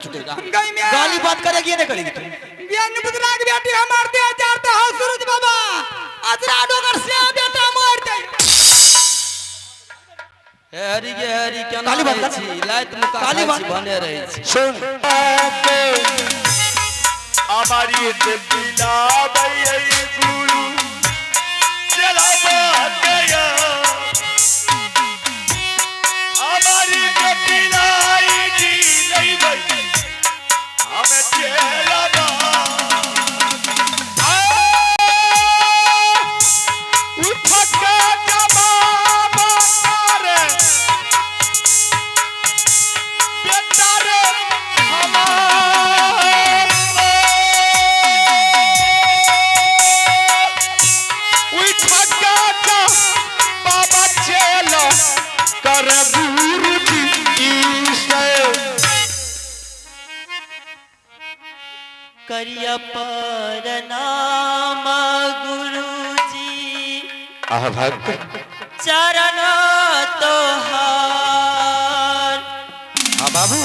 गाली बात करेगी नहीं करेगी तू बियान पुत्रा की बेटी हमार दे जाते हो सूरज बाबा अजरा डोगर से बेटा मार दे हरी के हरी क्या गाली बात कर छी लाइट मुका गाली बात बने रही छी सुन हमारी दिला भई गुरु चला बात गया हमारी दिला जी नहीं भई हमें चला करिया पर नाम गुरुजी आह भक्त चरण तोहार हाँ बाबू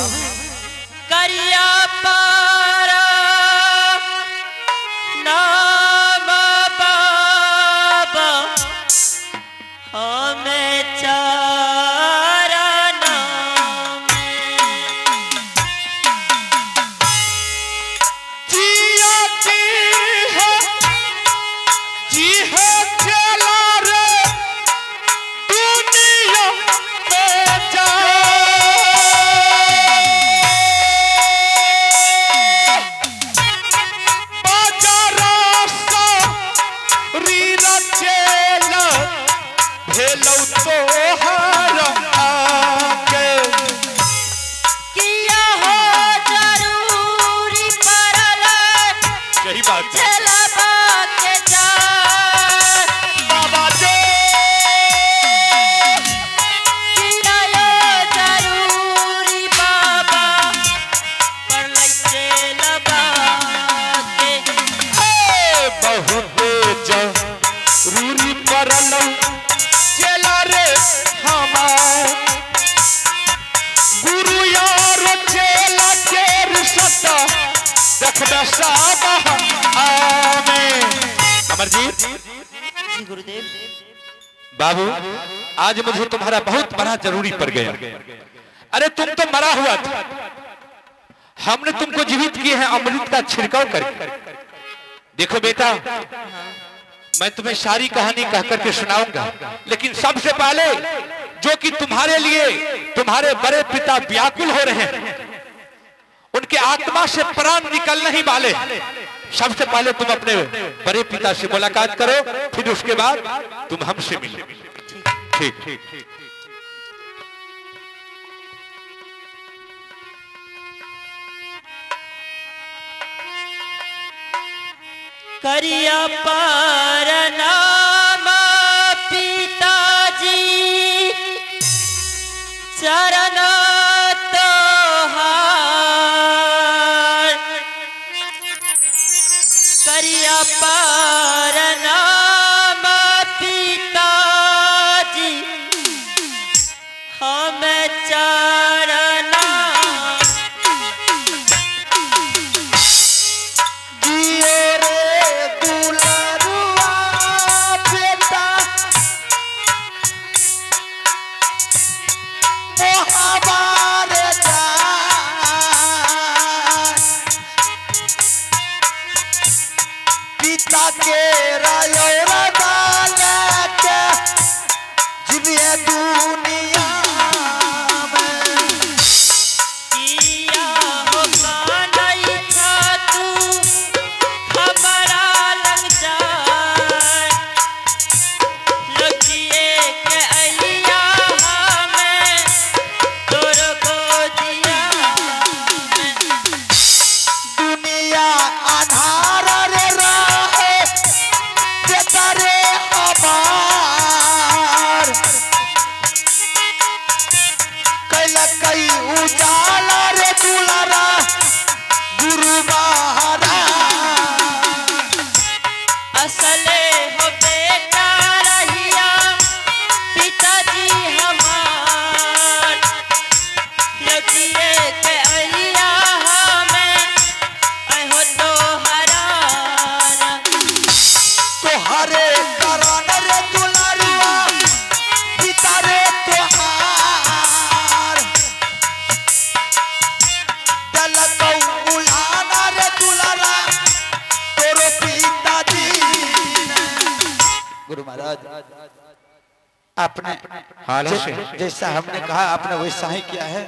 करिया पर नाम बाबा हमें चरण अमरजीत जी गुरुदेव बाबू आज मुझे तुम्हारा बहुत बड़ा जरूरी पड़ गया। अरे तुम तो मरा हुआ था, हमने तुमको जीवित किए हैं अमृत का छिड़काव करके। देखो बेटा, मैं तुम्हें सारी कहानी कह करके सुनाऊंगा, लेकिन सबसे पहले जो कि तुम्हारे लिए तुम्हारे बड़े पिता व्याकुल हो रहे हैं, उनके आत्मा से प्राण निकलने ही वाले, सबसे पहले तुम अपने बड़े पिता से मुलाकात करो, फिर उसके बाद तुम हमसे मिलो। ठीक ठीक करिया पर नाम पिताजी चरण तोहार करिया पर नाम पिताजी हमें चरण पिता महाराज आपने हाल है जैसा हमने कहा आपने वैसा ही किया है।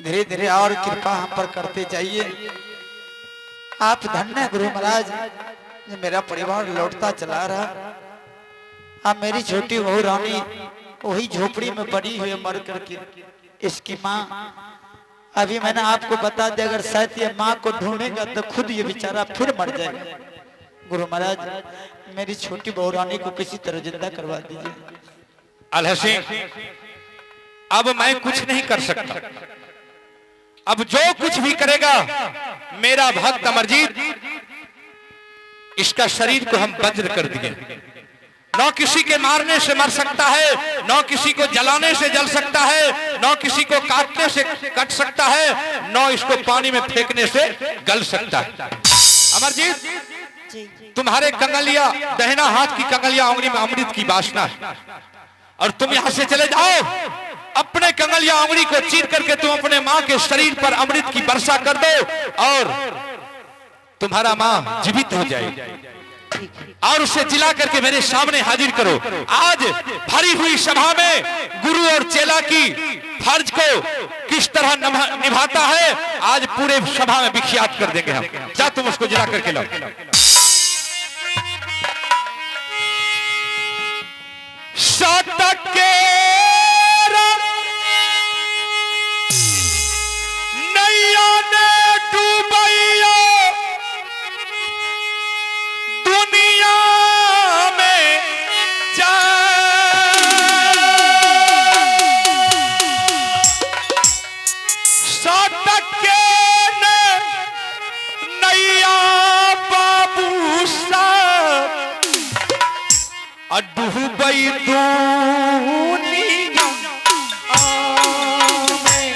धीरे धीरे और कृपा हम पर करते जाइए। आप धन्य गुरु महाराज, मेरा परिवार लौटता चला रहा। अब मेरी छोटी बहू रानी वही झोपड़ी में पड़ी हुई मर करके, इसकी माँ अभी मैंने आपको बता दिया, अगर शायद ये माँ को ढूंढेगा तो खुद ये बेचारा फिर मर जाएगा। गुरु महाराज मेरी छोटी बहू रानी को किसी तरह जिंदा करवा दीजिए। अलहसी, अब मैं कुछ नहीं कर सकता। अब जो कुछ भी करेगा मेरा भक्त अमरजीत, इसका शरीर को हम वज्र कर दिए। न किसी के मारने से मर सकता है, न किसी को जलाने से जल सकता है, न किसी को काटने से कट सकता है, न इसको पानी में फेंकने से गल सकता है। अमरजीत, तुम्हारे कंगलिया, दहिना हाथ की कंगलिया उंगली में अमृत की वासना है और तुम यहां से चले जाओ। अपने कंगलिया उंगली को चीर करके तुम अपने मां के शरीर पर अमृत की वर्षा कर दो और तुम्हारा मां जीवित हो जाएगी। और उसे जिला करके मेरे सामने हाजिर करो। आज भरी हुई सभा में गुरु और चेला की फर्ज को किस तरह निभाता है, आज पूरे सभा में विख्यात कर देंगे हम। जा तुम उसको जिला करके लाओ। शतक के नैया ने डूबैया दुनिया में जा, शतक के नैया बाबू साहब डूबई दुनिया में।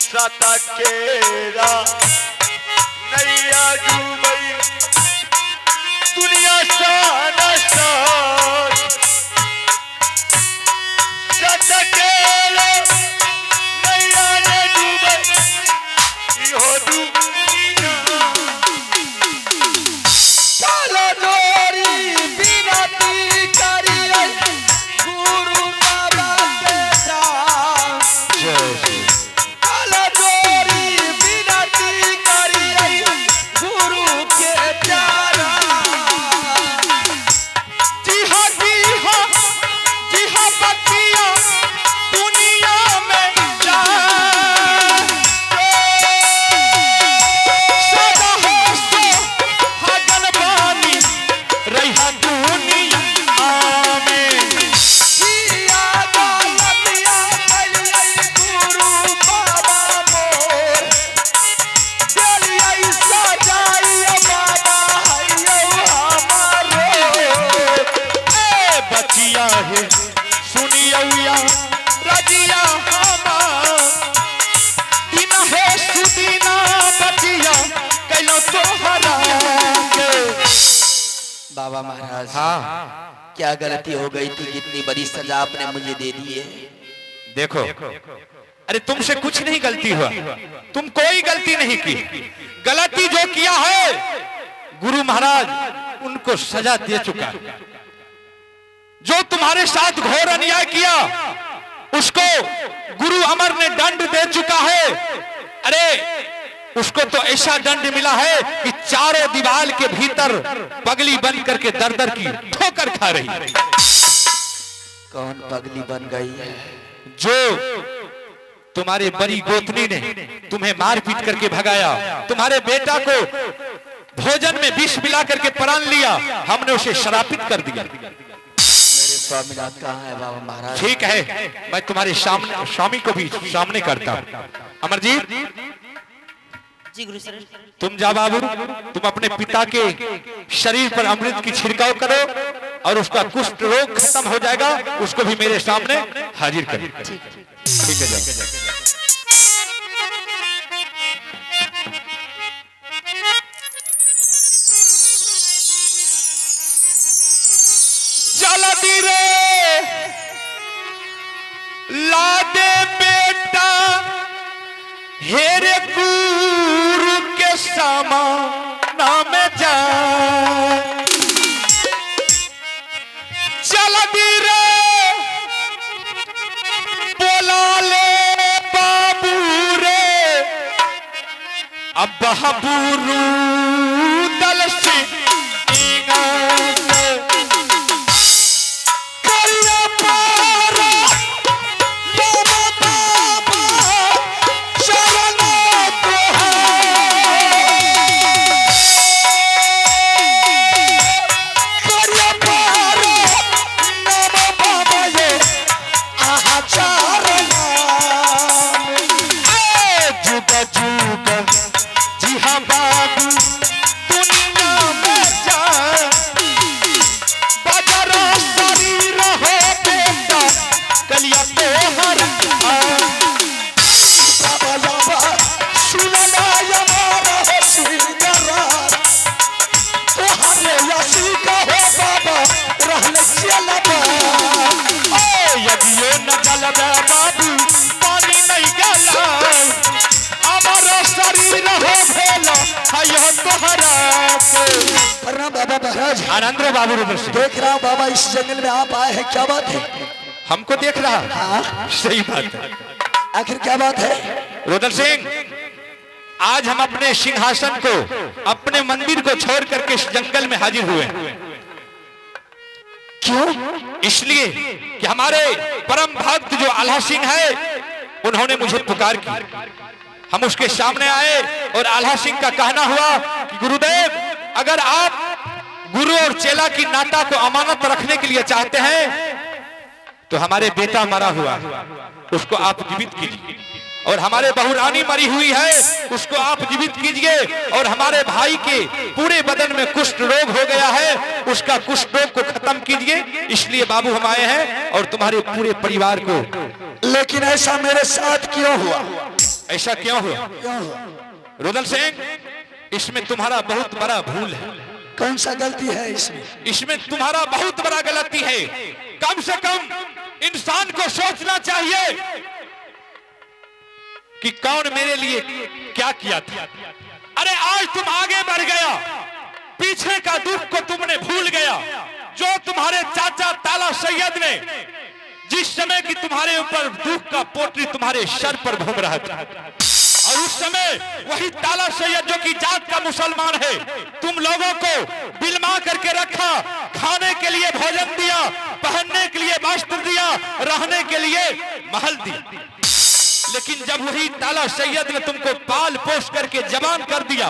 सतकेरा नैया डूबई दुनिया सारा सार। सतकेरा नैया ने डूबई इहो दुनिया। चलो जोरी विनती करिए गुरु बाबा के साथ। चलो जोरी विनती करिए गुरु के चरण। जी हाँ बतिया दुनिया में जा, सदा हो सुहागन बानी रहा दुनिया में। जिया गलतिया करिए गुरु बाबा मोर। चलिए सजाइए बाबा हइयो हमारो। ए बचिया है सुनिया रजिया हमार, दिन है सुदीना बचिया कैलो तोहरा के। बाबा महाराज हाँ क्या गलती हो गई थी, कितनी बड़ी सजा आपने मुझे दे दी है। देखो, अरे तुमसे कुछ नहीं गलती हुआ, तुम कोई गलती नहीं की। गलती जो किया है गुरु महाराज उनको सजा दे चुका है। जो तुम्हारे साथ घोर अन्याय किया उसको गुरु अमर ने दंड दे चुका है। अरे उसको तो ऐसा दंड मिला है कि चारों दीवार के भीतर पगली बन करके दर दर की ठोकर खा रही। कौन पगली बन गई है? जो तुम्हारे बड़ी गोतनी ने तुम्हें मार पीट करके भगाया, तुम्हारे बेटा को भोजन में विष मिला करके प्राण लिया, हमने उसे श्रापित कर दिया। मेरे स्वामीनाथ कहाँ है बाबा महाराज? ठीक है, मैं तुम्हारे सामने स्वामी को भी सामने करता हूं। अमरजीत जी गुरु सर। तुम जा बाबू, तुम अपने पिता के शरीर पर अमृत की छिड़काव करो और उसका कुष्ठ रोग खत्म हो जाएगा, उसको भी मेरे सामने हाजिर करो। ठीक है, जाओ। जल्दी रे ला दे बेटा हेरे गुरु के सामना में जा। अब बहाबुरू दल से बाबा महाराज। आनंद बाबू रुद्र सिंह, देख रहा हूँ बाबा इस जंगल में आप आए हैं, क्या बात है? हमको देख रहा? हाँ? सही बात है। आखिर क्या बात है? रुद्र सिंह, आज हम अपने सिंहासन को, अपने मंदिर को छोड़ करके इस जंगल में हाजिर हुए। क्यों? इसलिए कि हमारे परम भक्त जो आल्हा सिंह है, उन्होंने मुझे पुकार की। हम उसके सामने आए और आल्हा सिंह का कहना हुआ कि गुरुदेव, अगर आप गुरु और चेला की नाता को अमानत रखने के लिए चाहते हैं तो हमारे बेटा मरा हुआ, उसको आप जीवित कीजिए, और हमारे बहुरानी मरी हुई है, उसको आप जीवित कीजिए, और हमारे भाई के पूरे बदन में कुष्ठ रोग हो गया है, उसका कुष्ठ रोग को खत्म कीजिए। इसलिए बाबू हम आए हैं और तुम्हारे पूरे परिवार को। लेकिन ऐसा मेरे साथ क्यों हुआ? ऐसा क्यों हुआ? रुदल सिंह, इसमें तुम्हारा बहुत बड़ा भूल है। कौन सा गलती है इसमें? इसमें तुम्हारा बहुत बड़ा गलती है। कम से कम इंसान को सोचना चाहिए कि कौन मेरे लिए क्या किया था। अरे आज तुम आगे बढ़ गया, पीछे का दुख को तुमने भूल गया। जो तुम्हारे चाचा ताला सैयद ने, जिस समय की तुम्हारे ऊपर दुख का पोटली तुम्हारे सर पर घूम रहा था, और उस समय वही ताला सैयद जो कि जात का मुसलमान है, तुम लोगों को बिलमा करके रखा, खाने के लिए भोजन दिया, पहनने के लिए वस्त्र दिया, रहने के लिए महल दिया। लेकिन जब वही ताला सैयद ने तुमको पाल पोस करके जवान कर दिया,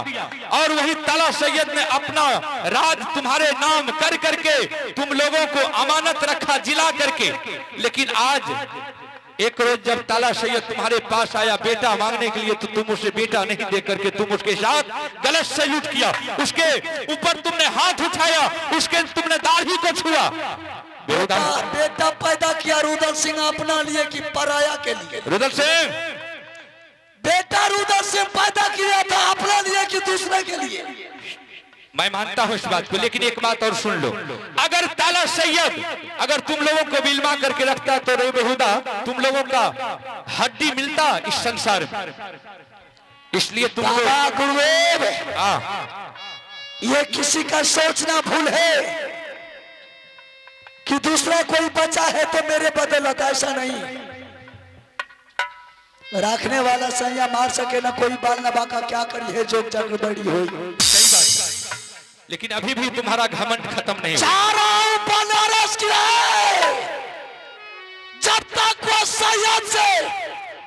और वही ताला सैयद ने अपना राज तुम्हारे नाम कर करके तुम लोगों को अमानत रखा जिला करके, लेकिन आज एक रोज जब ताला सैयद तुम्हारे पास आया बेटा मांगने के लिए, तो तुम उसे बेटा नहीं दे करके तुम उसके साथ गलत सलूट किया, उसके ऊपर तुमने हाथ उठाया, उसके तुमने दाढ़ी को छुआ। बेटा पैदा किया रुदल सिंह अपना लिए कि पराया के लिए? रुदल सिंह, बेटा रुदल सिंह पैदा किया था अपना लिए कि दूसरे के लिए? मैं मानता हूं इस बात को, लेकिन एक बात और सुन लो। अगर ताला सैयद अगर तुम लोगों को बिलमा करके रखता तो रे बेहुदा तुम लोगों का हड्डी मिलता इस संसार में। इसलिए तुम गुरुदेव, ये किसी का सोचना भूल है कि दूसरा कोई बचा है तो मेरे बदौलत, ऐसा नहीं। रखने वाला सैया मार सके ना कोई, बाल न बाका क्या करी है, जोग जग बड़ी हो। सही बात, लेकिन अभी भी तुम्हारा घमंड खत्म नहीं हुआ। चारों बनारस की है, जब तक वो सैयद से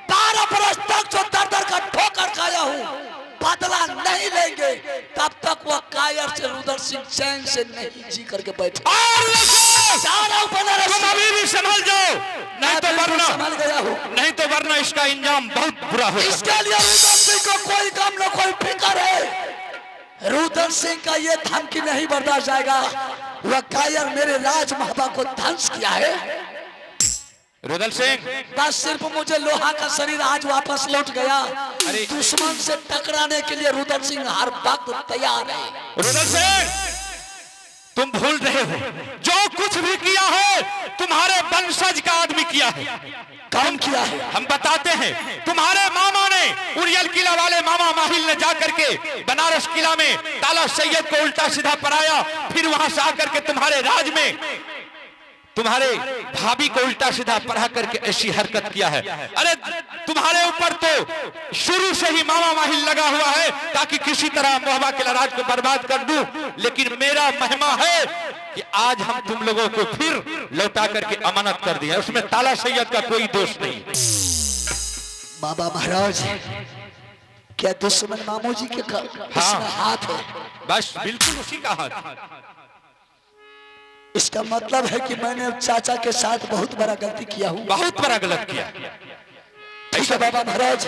12 बरस तक जो दर दर का ठोकर खाया हूँ बदला नहीं लेंगे, तब तक वह कायर से रुदल सिंह चैन से नहीं जी करके बैठे। तुम अभी भी संभल जाओ, नहीं तो वरना संभल गया हूँ, नहीं तो वरना इसका इंजाम बहुत बुरा होगा। इसके लिए रुदल सिंह को कोई गम न कोई फिक्र है। रुदल सिंह का ये धमकी नहीं बर्दाश्त जाएगा। वह कायर मेरे राज महबा को ध्वंस किया है। रुदल सिंह, बस सिर्फ मुझे लोहा का शरीर आज वापस लौट गया। अरे दुश्मन से टकराने के लिए रुदल सिंह हर वक्त तैयार है। रुदल सिंह, तुम भूल रहे हो जो कुछ भी किया है तुम्हारे वंशज का आदमी किया है। काम किया है? हम बताते हैं। तुम्हारे मामा ने, उरियल किला वाले मामा माहिल ने जाकर के बनारस किला में ताला सैयद को उल्टा सीधा पराया, फिर वहां से आकर के तुम्हारे राज में तुम्हारे भाभी को उल्टा सीधा पढ़ा करके ऐसी हरकत किया है। अरे तुम्हारे ऊपर तो शुरू से ही मामा माहिल लगा हुआ है ताकि किसी तरह मोहब्बा के लड़ाज को बर्बाद कर दूं, लेकिन मेरा महिमा है कि आज हम तुम लोगों को फिर लौटा करके अमानत कर दिया, उसमें ताला सैयद का कोई दोष नहीं। बाबा महाराज, क्या दुश्मन मामू जी के इसमें हाथ है? बस बिल्कुल उसी का हाथ। इसका मतलब है कि मैंने चाचा के साथ बहुत बड़ा गलती किया हूँ। बहुत बड़ा गलत किया। ऐसा बाबा महाराज,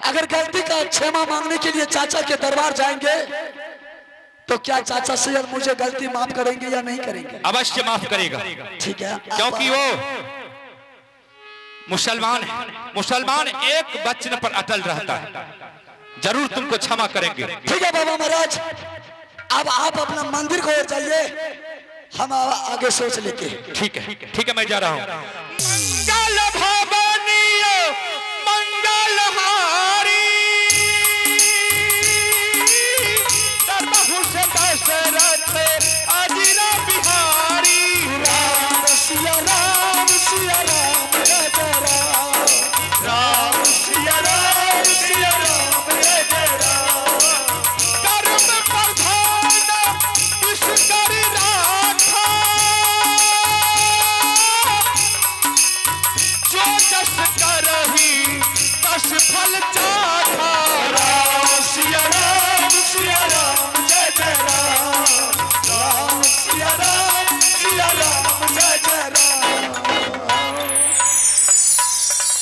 अगर गलती का क्षमा मांगने के लिए चाचा के दरबार जाएंगे तो क्या चाचा सैयद मुझे गलती माफ करेंगे या नहीं करेंगे? अवश्य माफ करेगा। ठीक है, क्योंकि वो मुसलमान है, मुसलमान एक वचन पर अटल रहता है, जरूर तुमको क्षमा करेंगे। ठीक है बाबा महाराज, अब आप अपना मंदिर को ओर जाइए, हम आगे सोच लेते हैं। ठीक है, ठीक है, मैं जा रहा हूँ। मंगल भवनीय मंगलहारी दरबार से दशरथ अजीरा बिहारी राम सिया राम सिया राम जय जय राम, राम सिया राम सिया राम जय जय राम। कर्म प्रधान ईश्वर राखा, जो जस करही तस फल चाखा। राम सिया राम जय जय राम। राम सिया राम जय जय राम।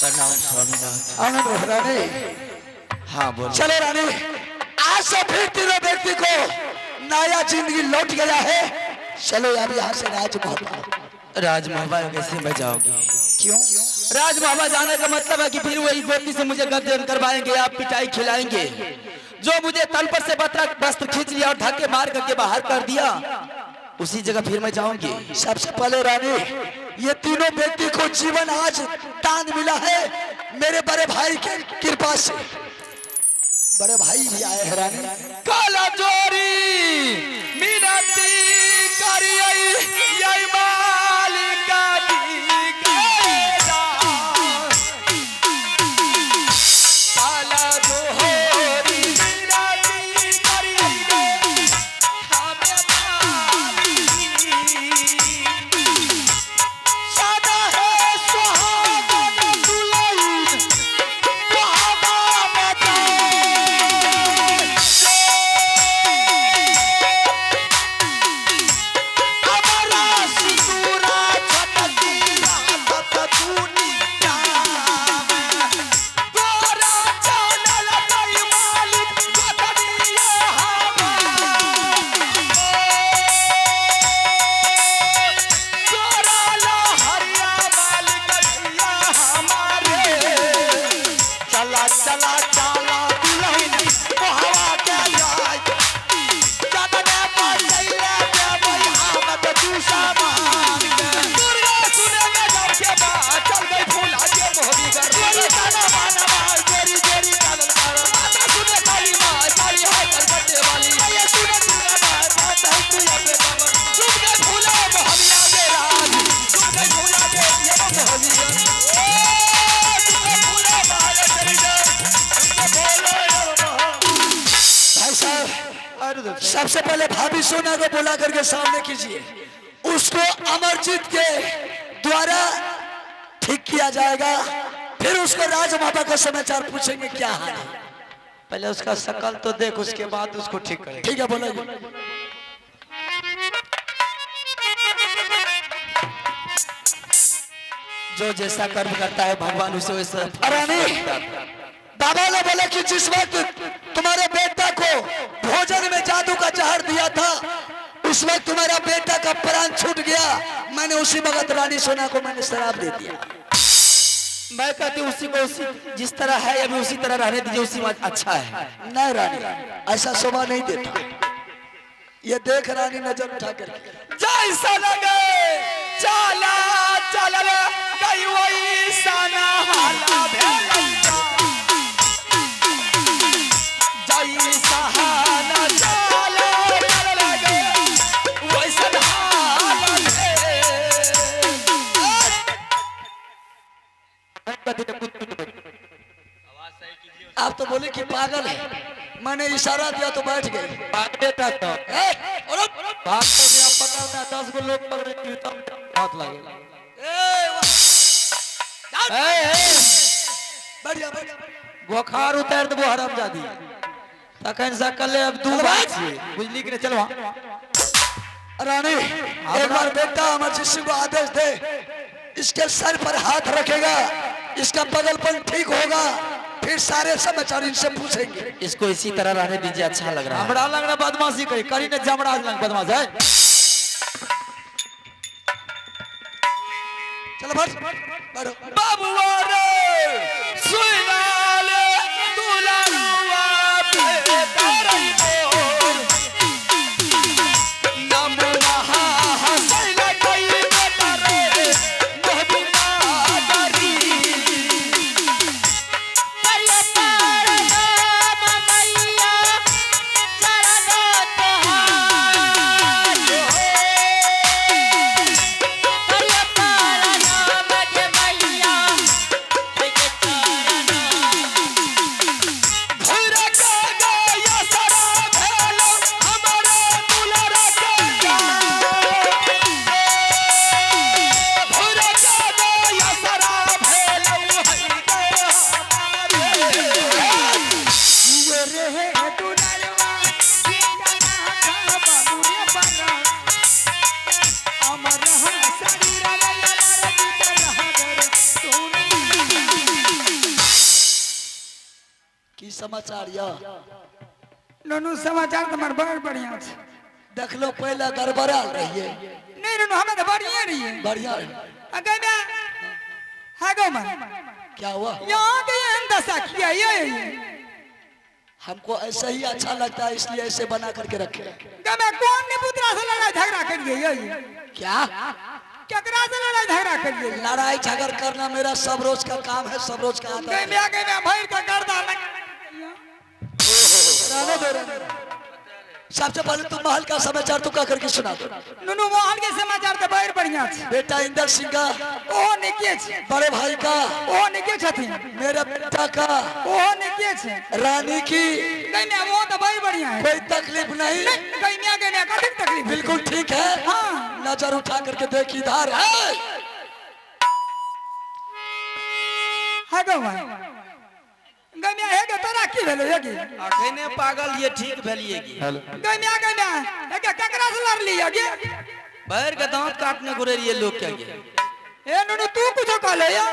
प्रणाम स्वामीनाथ। आनंद हो रानी। हाँ बोलो। चलो रानी, आज से फिर तीनों व्यक्ति को नया जिंदगी लौट गया है। चलो अब यहाँ से राजमहल। राजमहल कैसे बजाओगे? क्यों? राजमहल जाने का मतलब है कि फिर वही गोपी से मुझे गद्दे करवाएंगे, आप पिटाई खिलाएंगे। जो मुझे तल पर से वस्त्र खींच लिया और धक्के मार करके बाहर कर दिया, उसी जगह फिर मैं जाऊंगी। सबसे पहले रानी, ये तीनों व्यक्ति को जीवन आज दान मिला है मेरे बड़े भाई के कृपा से। बड़े भाई भी आए हैं रानी। काला जोरी मिनती करिए यही मालिका दी गैरा। काला जोरी मिनती करिए हमें मालिक। सदा है सुहागन दुल्हन वहावा बताए। हमारा सिंदूरा छटकी रात दुनिया में। गोरा चानल नहीं मालिक बदनिया गोरा लहरिया मालिक भैया हमारे। चला चला चला दुल्हन मोहवा के जाए। जतने पर चले देवई हमत दूसरा मान के। दुर्गा सुने में जब के बाद चल गई फूला के मोहरी घर। तेरी काना माना मार तेरी तेरी कानल मार। माता सुने काली माँ काली है कलकत्ते वाली। ये सुने दुर्गा माँ बात है तू अपने बाबा। चुप गए फूला मोहरिया मेरा। चुप गए फूला के ये मोहरिया। चुप गए फूला मारे तेरी जान। भाई साहब, सबसे पहले भाभी सोना को बुला करके सामने कीजिए। उसको अमरजीत के द्वारा ठीक किया जाएगा। फिर उसको राजमाता का समाचार पूछेंगे क्या हाल है। पहले उसका शकल तो देख, उसके बाद उसको ठीक करेंगे। ठीक है, बोलेंगे। जो जैसा कर्म करता है भगवान उसे वैसा। रानी, बाबा ने बोला कि जिस वक्त तुम्हारे बेटा को भोजन में जादू का जहर दिया था, उस वक्त तुम्हारा बेटा का प्राण छूट गया। मैंने उसी वक्त रानी सोना को मैंने शराब दे दिया। मैं कहती हूँ उसी को उसी जिस तरह है अभी उसी तरह रहने दीजिए, उसी में अच्छा है। नहीं रानी, ऐसा शोभा नहीं देता। ये देख रानी नजर उठा करके। जैसा लगे चला चला गई वही साना हाला भेलैया। जैसा हाला चला चला गई वैसा हाला भेल। आप तो बोले कि पागल है, मैंने इशारा दिया तो बैठ गई। बेटा तो ए, और अब- बात तो भी आप पता होता 10 गो लोग पकड़े की तब हाथ लगे ए, वाह। बढ़िया बढ़िया बुखार उतार दबो हरामजादी तखन से कले अब दू बात छी बुझली कि नहीं चलो वहाँ। रानी एक बार बेटा अमर शिष्य को आदेश दे, इसके सर पर हाथ रखेगा, इसका पागलपन ठीक होगा, फिर सारे समाचार इनसे पूछेंगे। इसको इसी तरह रहने दीजिए, अच्छा लग रहा है। हमरा लग रहा बदमाशी करी ने जमराज लग बदमाश है। चलो बढ़ो बाबुआ रे सुना ले दुलारुआ पे तारई मोर नमना हसैल कई बेटा रे मोहबिना डरी करिया पार नाम मैया चरण तोहार करिया पार नाम के मैया के चरण भुरा का गया सरा भेलो हमारे दुलारा के भुरा का गया सरा भेलो हई गए हमारे रे दुलारवा सीता का बाबूरे बरा अमर शरीर रे अमर भीतर की समाचार या नोनू समाचार तुम्हार बड़ बढ़िया छे। देख लो पहले गड़बड़ाल रहिए, नहीं नोनू हमें तो बढ़िया रही है। बढ़िया अगर मैं हाँ गो मैं क्या हुआ? यहाँ के ये दशा किया ये हमको ऐसा ही अच्छा लगता है, इसलिए ऐसे बना करके रखे। मैं कौन ने पुत्रा से लड़ाई झगड़ा कर गई ये क्या केकरा से लड़ाई झगड़ा कर गई लड़ाई झगड़ करना मेरा सब रोज का काम है, सब रोज का आता है। गई मैं भैर का गर्दा लग रहने दो, रहने दो। सबसे पहले तुम महल का समाचार तू कर के सुना दो। नुनू मोहन के समाचार तो बड़ बढ़िया छे। बेटा इंदर सिंह का, ओहो निके छे, बड़े भाई का, ओहो निके छथिन, मेरे बेटा का, ओहो निके छे। रानी की गई में वो तो बड़ बढ़िया है। कोई तकलीफ नहीं, गई में कभी तकलीफ बिल्कुल ठीक है। हाँ। नजर उठा करके देख इधर है। हाँ गो भाई गई में है के तोरा की भेलो ये की अखने पागल ये ठीक भेलिए की गई में है के केकरा से लड़ लिया के बैर के दांत काटने घुरे रहिए लोग क्या ये ए नुनू तू कुछ कह ले या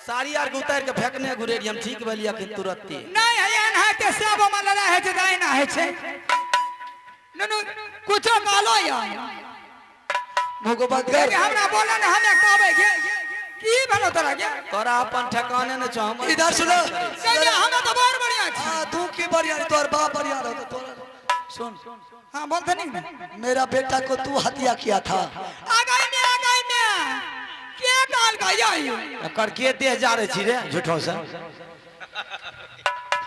साड़ी आर के उतार के फेंकने घुरे रही हम ठीक भेलिए कि तुरंत ही नहीं है एन है ते सब में लड़ा है जे दाइना है छे नुनू कुछ कह लो या मुगो बंद के कर। हमरा बोला ना हमें कहबे के की भेलो तोरा के तोरा अपन ठिकाने न छ हम इधर सुनो। गई हमें तो बड़ बढ़िया छे। हाँ तू की बढ़िया, तोर बाप बढ़िया रहो तोरा। सुन, हाँ बोल नहीं मेरा बेटा को तू हत्या किया था। आ गई में के काल का या कर के दे जा रहे छी रे झूठो से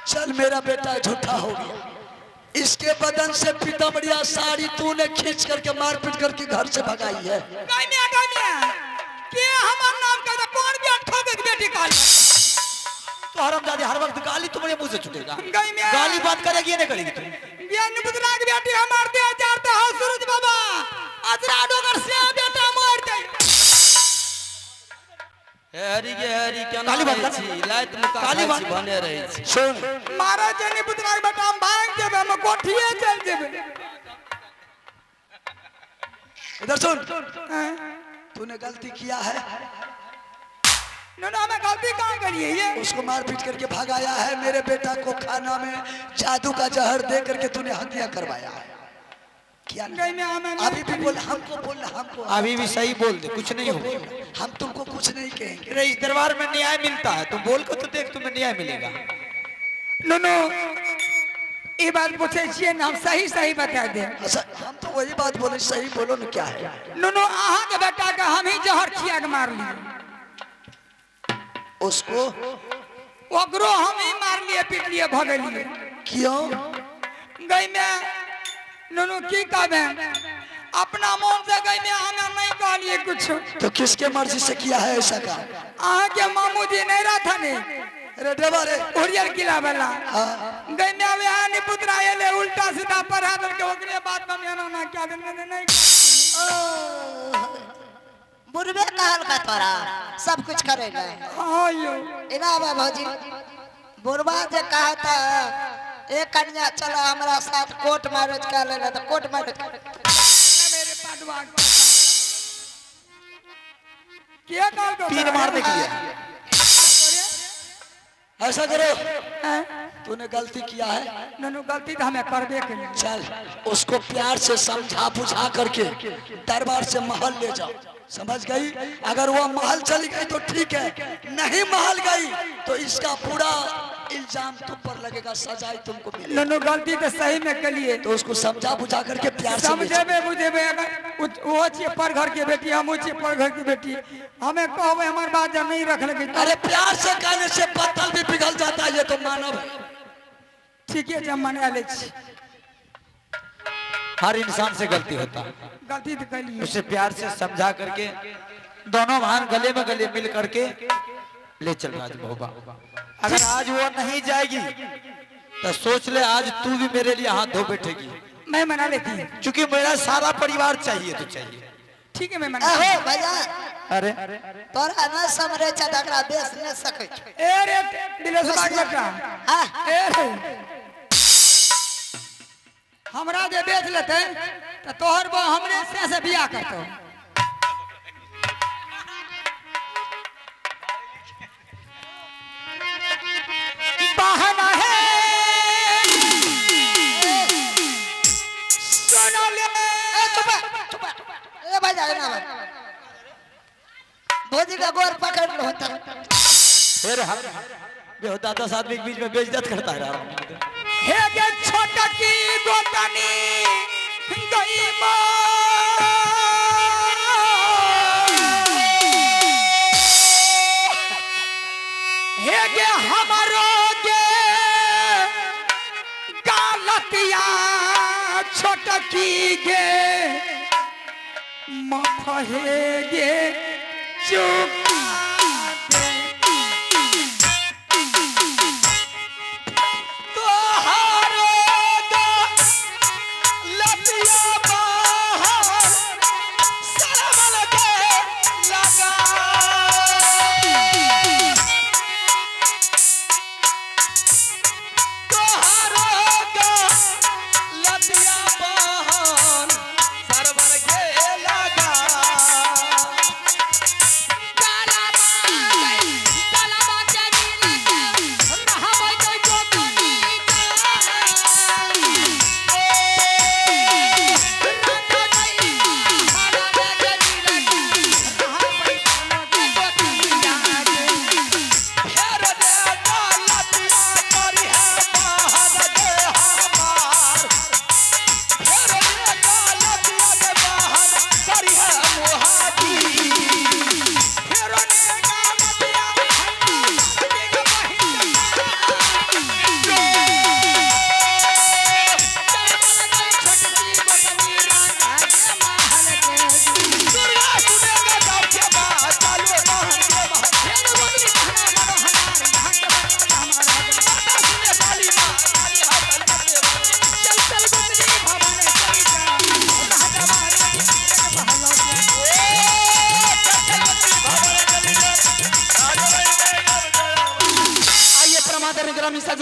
चल मेरा बेटा झूठा हो गया। इसके बदन से पीताम्बरिया साड़ी तूने खींच करके मारपीट करके घर से भगाई है। गई में के हमर नाम का कौन भी ठोक के बेटी काल तो हरामजादी हर वक्त गाली तुम्हारे मुंह से छूटेगा गई में गाली बात करेगी या नहीं करेगी तू ज्ञान पुत्रा की बेटी हमार दे जाते हो सूरज बाबा अजरा डोगर से बेटा मार दे हरी क्या गाली बात कर। छी लाइत मुका गाली बात। बने रही छी सुन, महाराज जनी पुत्रा के बेटा हम भाग देबे हम कोठिए चल देबे इधर सुन, हैं? तूने गलती किया है। नोना मैं गलती कहाँ करिए ये उसको मारपीट करके भगाया है। मेरे बेटा को खाना में जादू का जहर दे करके तूने हत्या करवाया है। किया गई नहीं? में हमें अभी भी बोल, हमको बोल, हमको अभी भी सही बोल दे कुछ नहीं होगा हम तुमको कुछ नहीं कहेंगे। अरे इस दरबार में न्याय मिलता है तुम बोल को तो देख तुम्हें न्याय मिलेगा नोनो ये बात पूछे छिए ना हम सही सही बता दे अच्छा, हम तो वही बात बोले, सही बोलो ना क्या है। नोनो आहा के बेटा का हम ही जहर खिया के मार लिए उसको ओकरो हम ही मार लिए पीट लिए भगलिए क्यों? गई में नोनो की कहबे अपना मन से गई में हमें नहीं कहलिए कुछ तो किसके मर्जी से किया है ऐसा काम? आहा के मामू जी नहीं रहा था ने अरे ड्राइवर उड़ियर किला वाला गई में आवे हानि पुत्रा एले उल्टा सीधा पढ़ा दल के ओकरे बात में मेरा ना क्या दिन नहीं बुरबे कहल का तोरा सब कुछ करेगा हां यो इना बा भौजी बुरबा जे कहता ए कन्या चलो हमरा साथ कोर्ट मैरिज कर ले तो कोर्ट मैरिज मेरे पाडवा क्या काल को तीन मारने के लिए ऐसा करो तूने गलती किया है ननु गलती तो हमें करबे के चल उसको प्यार से समझा बुझा करके दरबार से महल ले जाओ समझ गई अगर वो महल चली गई तो ठीक है नहीं महल गई तो इसका पूरा इल्जाम तुम पर लगेगा सजाई तुमको मिलेगी ननु गलती तो सही में कलिए तो उसको समझा बुझा करके प्यार से ले जाओ। समझेबे बुझेबे अगर वो छिए पर घर के बेटी हम छिए पर घर की बेटी हमें कहबे हमार बात जब नहीं रख लगे अरे प्यार से कहने से पत्थर भी पिघल जाता है ये तो मानव है ठीक है जब मना ले छी हर इंसान से गलती होता है, गलती तो कलिए उसे प्यार से समझा करके दोनों बहन गले में गले मिल करके ले चल राजबहुबा। अगर आज वो नहीं जाएगी तो सोच ले आज तू भी मेरे लिए हाथ धो बैठेगी, मैं मना लेती हूँ क्योंकि मेरा सारा परिवार चाहिए तो चाहिए। ठीक है मैं मना अहो भैया अरे तोरा न समरे चटकरा बेच न सकै छै ए रे दिलेश बाग लगा हां ए रे हमरा जे बेच लेते तो तोहर बा हमरे से बियाह करतो बहाना है सुनो ले ए चुप चुप ए भैया ना भौजी का गोर पकड़ लो होता फिर बेहुदा 10 आदमी के बीच में बेइज्जत करता है यार। हे गे छोटा की गोतनी गई मां हे गे हमारो गे गालतिया छोटा की गे माथा हे गे चुप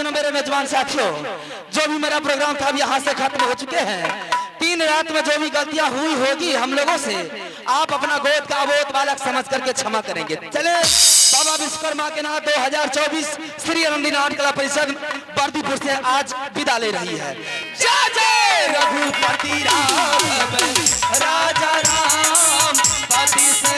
मेरे मेजबान साथियों, जो भी मेरा प्रोग्राम था अब यहाँ से खत्म हो चुके हैं। 3 रात में जो भी गलतियां हुई होगी हम लोगों से, आप अपना गोद का अबोध बालक समझ करके क्षमा करेंगे। चले बाबा विश्वकर्मा के नाथ 2024 श्री आनंदी नाट्य कला परिषद बर्दीपुर से आज विदा ले रही है। जय जय रघुपति राम राजा राम पति से